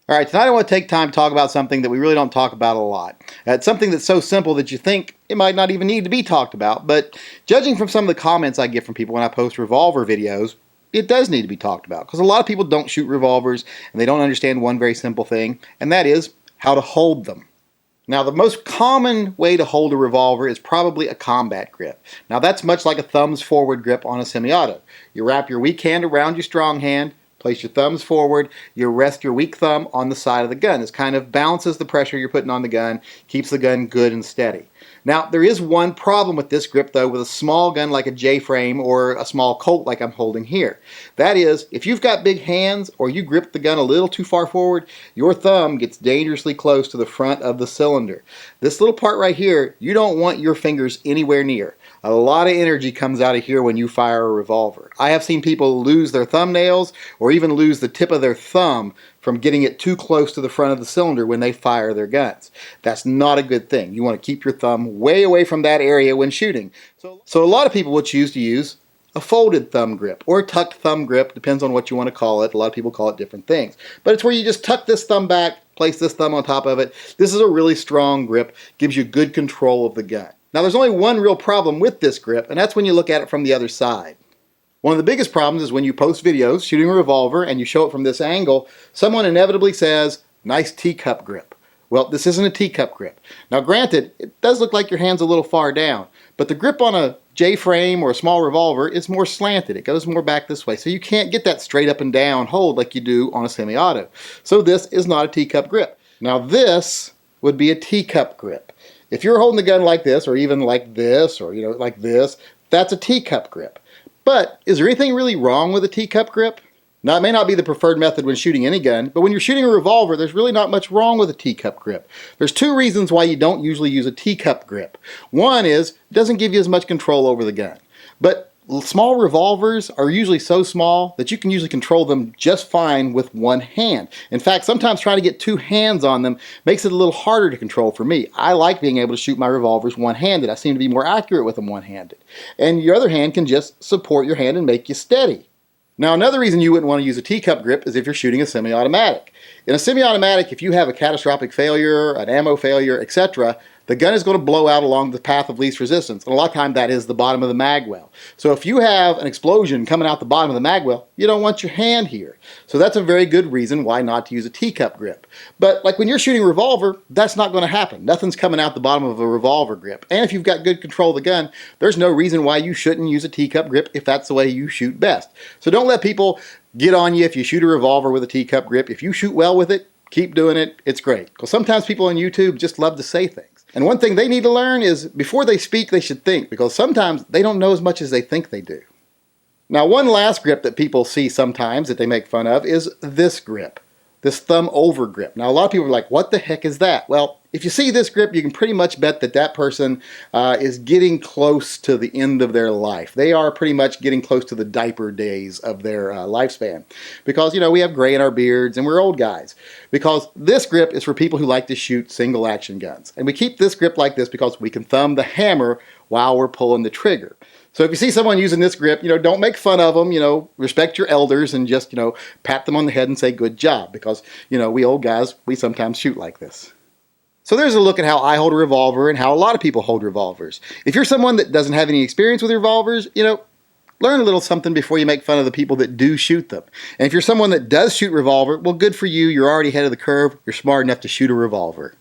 All right, tonight I want to take time to talk about something that we really don't talk about a lot. It's something that's so simple that you think it might not even need to be talked about, but judging from some of the comments I get from people when I post revolver videos, it does need to be talked about because a lot of people don't shoot revolvers and they don't understand one very simple thing, and that is how to hold them. Now, the most common way to hold a revolver is probably a combat grip. Now, that's much like a thumbs forward grip on a semi-auto. You wrap your weak hand around your strong hand, place your thumbs forward, you rest your weak thumb on the side of the gun. This kind of balances the pressure you're putting on the gun, keeps the gun good and steady. Now, there is one problem with this grip, though, with a small gun like a J-frame or a small Colt like I'm holding here. That is, if you've got big hands or you grip the gun a little too far forward, your thumb gets dangerously close to the front of the cylinder. This little part right here, you don't want your fingers anywhere near. A lot of energy comes out of here when you fire a revolver. I have seen people lose their thumbnails or even lose the tip of their thumb from getting it too close to the front of the cylinder when they fire their guns. That's not a good thing. You want to keep your thumb way away from that area when shooting. So a lot of people will choose to use a folded thumb grip or a tucked thumb grip, depends on what you want to call it. A lot of people call it different things. But it's where you just tuck this thumb back, place this thumb on top of it. This is a really strong grip, gives you good control of the gun. Now, there's only one real problem with this grip, and that's when you look at it from the other side. One of the biggest problems is when you post videos shooting a revolver and you show it from this angle, someone inevitably says, "Nice teacup grip." Well, this isn't a teacup grip. Now, granted, it does look like your hand's a little far down, but the grip on a J-frame or a small revolver is more slanted. It goes more back this way, so you can't get that straight up and down hold like you do on a semi-auto. So this is not a teacup grip. Now, this would be a teacup grip. If you're holding the gun like this, or even like this, or like this, that's a teacup grip. But is there anything really wrong with a teacup grip? Now, it may not be the preferred method when shooting any gun, but when you're shooting a revolver, there's really not much wrong with a teacup grip. There's two reasons why you don't usually use a teacup grip. One is, it doesn't give you as much control over the gun. But small revolvers are usually so small that you can usually control them just fine with one hand. In fact, sometimes trying to get two hands on them makes it a little harder to control for me. I like being able to shoot my revolvers one-handed. I seem to be more accurate with them one-handed. And your other hand can just support your hand and make you steady. Now, another reason you wouldn't want to use a teacup grip is if you're shooting a semi-automatic. In a semi-automatic, if you have a catastrophic failure, an ammo failure, etc., the gun is going to blow out along the path of least resistance. And a lot of times that is the bottom of the mag well. So if you have an explosion coming out the bottom of the mag well, you don't want your hand here. So that's a very good reason why not to use a teacup grip. But like when you're shooting a revolver, that's not going to happen. Nothing's coming out the bottom of a revolver grip. And if you've got good control of the gun, there's no reason why you shouldn't use a teacup grip if that's the way you shoot best. So don't let people get on you if you shoot a revolver with a teacup grip. If you shoot well with it, keep doing it. It's great. Because sometimes people on YouTube just love to say things. And one thing they need to learn is before they speak, they should think, because sometimes they don't know as much as they think they do. Now, one last grip that people see sometimes that they make fun of is this grip, this thumb over grip. Now, a lot of people are like, what the heck is that? Well, if you see this grip, you can pretty much bet that that person is getting close to the end of their life. They are pretty much getting close to the diaper days of their lifespan. Because, we have gray in our beards and we're old guys. Because this grip is for people who like to shoot single action guns. And we keep this grip like this because we can thumb the hammer while we're pulling the trigger. So if you see someone using this grip, don't make fun of them, respect your elders and just, pat them on the head and say good job. Because, we old guys, we sometimes shoot like this. So there's a look at how I hold a revolver and how a lot of people hold revolvers. If you're someone that doesn't have any experience with revolvers, learn a little something before you make fun of the people that do shoot them. And if you're someone that does shoot revolver, well, good for you. You're already ahead of the curve. You're smart enough to shoot a revolver.